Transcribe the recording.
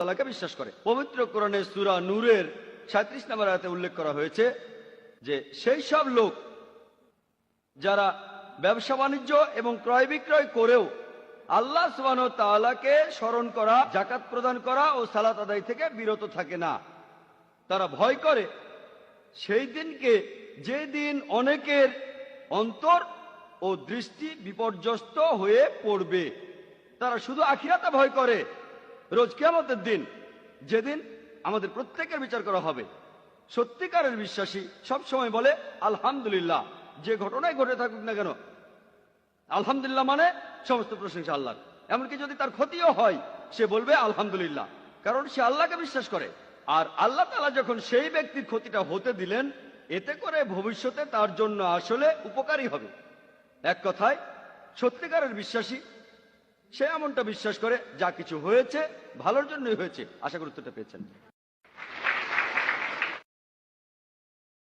আল্লাহকে বিশ্বাস করে। পবিত্র কোরআনে সূরা নূরের 37 নম্বর আয়াতে উল্লেখ করা হয়েছে যে সেই সব লোক যারা ব্যবসা বাণিজ্য এবং ক্রয় বিক্রয় করেও আল্লাহ সুবহানাহু ওয়া তাআলাকে স্মরণ করা, যাকাত প্রদান করা ও সালাত আদায় থেকে বিরত থাকে না। তারা ভয় করে সেই দিনকে, যে দিন অনেকের অন্তর ও দৃষ্টি বিপর্যস্ত হয়ে পড়বে। তারা শুধু আখিরাতে ভয় করে, রোজ কিয়ামতের দিন, যেদিন আমাদের প্রত্যেকের বিচার করা হবে। সত্যিকারের বিশ্বাসী সব সময় বলে আলহামদুলিল্লাহ, যে ঘটনাই ঘটে থাকুক না কেন আলহামদুলিল্লাহ, মানে সমস্ত প্রশংসা আল্লাহর। এমনকি যদি তার ক্ষতিও হয় সে বলবে আলহামদুলিল্লাহ, কারণ সে আল্লাহকে বিশ্বাস করে। আর আল্লাহ তাআলা যখন সেই ব্যক্তির ক্ষতিটা হতে দিলেন, এতে করে ভবিষ্যতে তার জন্য আসলে উপকারী হবে। এক কথায় সত্যিকারের বিশ্বাসী সে এমনটা বিশ্বাস করে যা কিছু হয়েছে ভালোর জন্যই হয়েছে। আশা করি উত্তরটা পেয়েছেন।